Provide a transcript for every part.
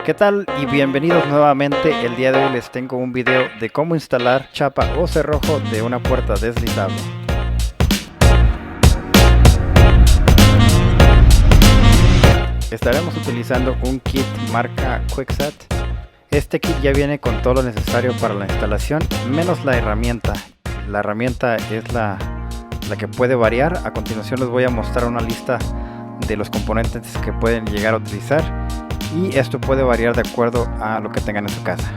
¿Qué tal? Y bienvenidos nuevamente. El día de hoy les tengo un video de cómo instalar chapa o cerrojo de una puerta deslizable. Estaremos utilizando un kit marca Kwikset. Este kit ya viene con todo lo necesario para la instalación, menos la herramienta. La herramienta es la que puede variar. A continuación les voy a mostrar una lista de los componentes que pueden llegar a utilizar, y esto puede variar de acuerdo a lo que tengan en su casa.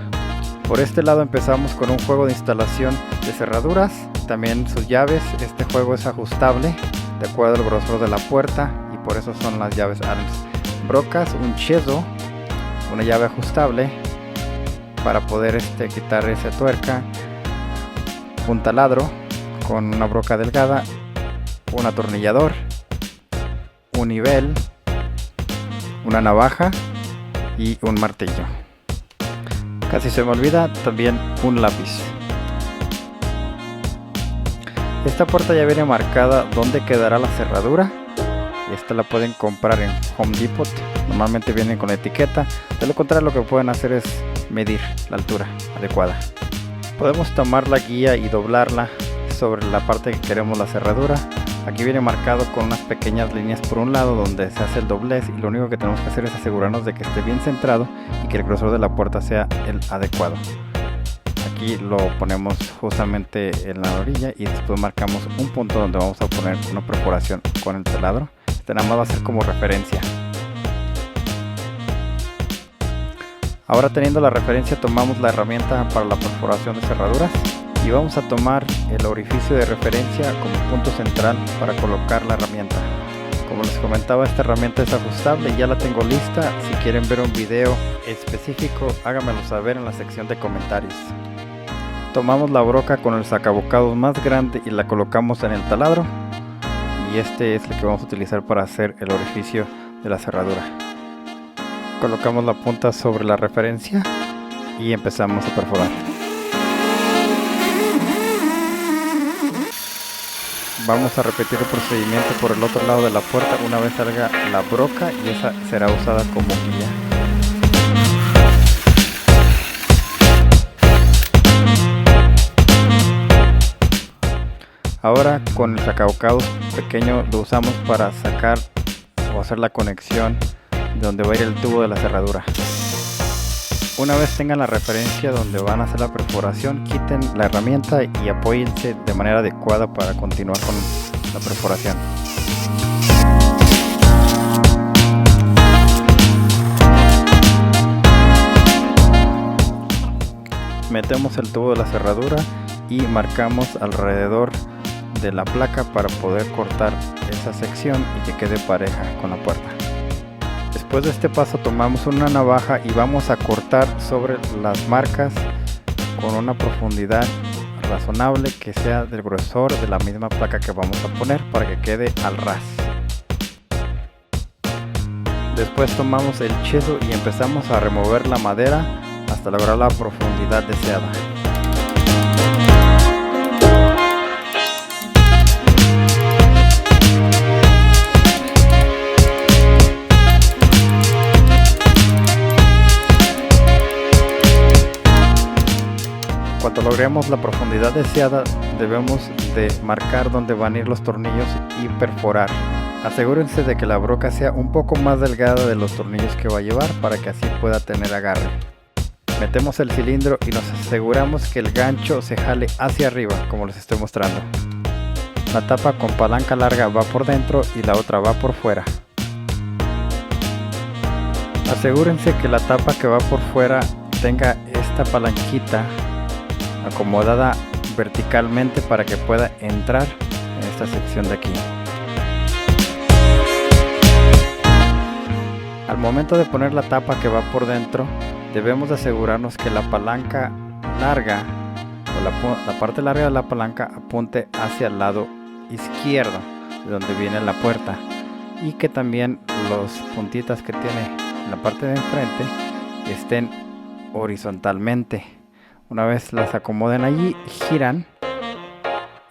Por este lado empezamos con un juego de instalación de cerraduras, también sus llaves. Este juego es ajustable de acuerdo al grosor de la puerta y por eso son las llaves Allen. Brocas, un chezo, una llave ajustable para poder quitar esa tuerca, un taladro con una broca delgada, un atornillador, un nivel, una navaja y un martillo. Casi se me olvida, también un lápiz. Esta puerta ya viene marcada donde quedará la cerradura. Esta la pueden comprar en Home Depot, normalmente vienen con etiqueta. De lo contrario, lo que pueden hacer es medir la altura adecuada. Podemos tomar la guía y doblarla sobre la parte que queremos la cerradura. Aquí viene marcado con unas pequeñas líneas por un lado donde se hace el doblez, y lo único que tenemos que hacer es asegurarnos de que esté bien centrado y que el grosor de la puerta sea el adecuado. Aquí lo ponemos justamente en la orilla y después marcamos un punto donde vamos a poner una perforación con el taladro. Este nada más va a ser como referencia. Ahora, teniendo la referencia, tomamos la herramienta para la perforación de cerraduras y vamos a tomar el orificio de referencia como punto central para colocar la herramienta. Como les comentaba, esta herramienta es ajustable y ya la tengo lista. Si quieren ver un video específico, háganmelo saber en la sección de comentarios. Tomamos la broca con el sacabocados más grande y la colocamos en el taladro, y este es el que vamos a utilizar para hacer el orificio de la cerradura. Colocamos la punta sobre la referencia y empezamos a perforar. Vamos a repetir el procedimiento por el otro lado de la puerta una vez salga la broca, y esa será usada como guía. Ahora, con el sacabocados pequeño lo usamos para sacar o hacer la conexión de donde va a ir el tubo de la cerradura. Una vez tengan la referencia donde van a hacer la perforación, quiten la herramienta y apóyense de manera adecuada para continuar con la perforación. Metemos el tubo de la cerradura y marcamos alrededor de la placa para poder cortar esa sección y que quede pareja con la puerta. Después de este paso tomamos una navaja y vamos a cortar sobre las marcas con una profundidad razonable que sea del grosor de la misma placa que vamos a poner para que quede al ras. Después tomamos el chezo y empezamos a remover la madera hasta lograr la profundidad deseada. Cuando logremos la profundidad deseada, debemos de marcar dónde van a ir los tornillos y perforar. Asegúrense de que la broca sea un poco más delgada de los tornillos que va a llevar para que así pueda tener agarre. Metemos el cilindro y nos aseguramos que el gancho se jale hacia arriba, como les estoy mostrando. La tapa con palanca larga va por dentro y la otra va por fuera. Asegúrense que la tapa que va por fuera tenga esta palanquita acomodada verticalmente para que pueda entrar en esta sección de aquí. Al momento de poner la tapa que va por dentro, debemos de asegurarnos que la palanca larga o la parte larga de la palanca apunte hacia el lado izquierdo de donde viene la puerta, y que también los puntitas que tiene en la parte de enfrente estén horizontalmente. Una vez las acomoden allí, giran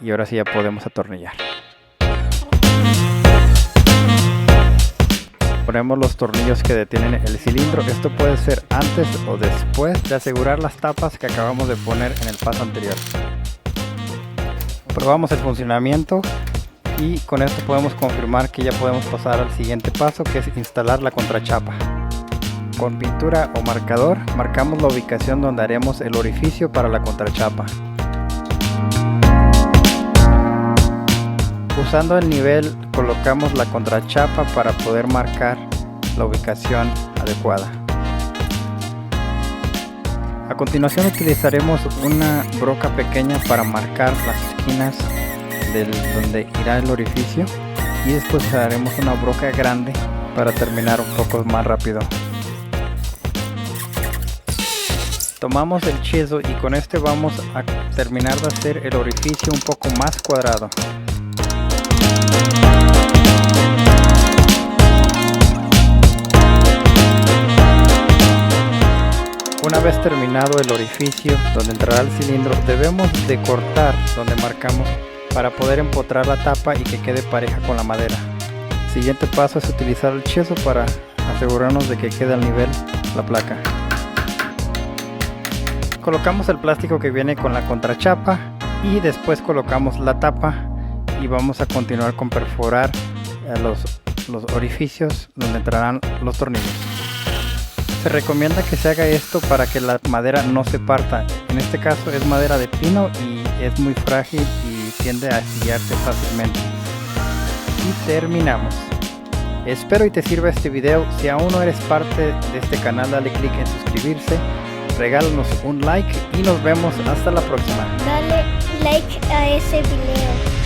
y ahora sí ya podemos atornillar. ponemos los tornillos que detienen el cilindro. Esto puede ser antes o después de asegurar las tapas que acabamos de poner en el paso anterior. Probamos el funcionamiento y con esto podemos confirmar que ya podemos pasar al siguiente paso, que es instalar la contrachapa. Con pintura o marcador marcamos la ubicación donde haremos el orificio para la contrachapa. Usando el nivel colocamos la contrachapa para poder marcar la ubicación adecuada. A continuación utilizaremos una broca pequeña para marcar las esquinas donde irá el orificio, y después usaremos una broca grande para terminar un poco más rápido. Tomamos el chisel y con este vamos a terminar de hacer el orificio un poco más cuadrado. Una vez terminado el orificio donde entrará el cilindro, debemos de cortar donde marcamos para poder empotrar la tapa y que quede pareja con la madera. El siguiente paso es utilizar el chisel para asegurarnos de que quede al nivel la placa. Colocamos el plástico que viene con la contrachapa y después colocamos la tapa y vamos a continuar con perforar los orificios donde entrarán los tornillos. Se recomienda que se haga esto para que la madera no se parta. En este caso es madera de pino y es muy frágil y tiende a astillarse fácilmente. Y terminamos. Espero y te sirva este video. Si aún no eres parte de este canal, dale click en suscribirse, regálanos un like y nos vemos hasta la próxima. Dale like a ese video.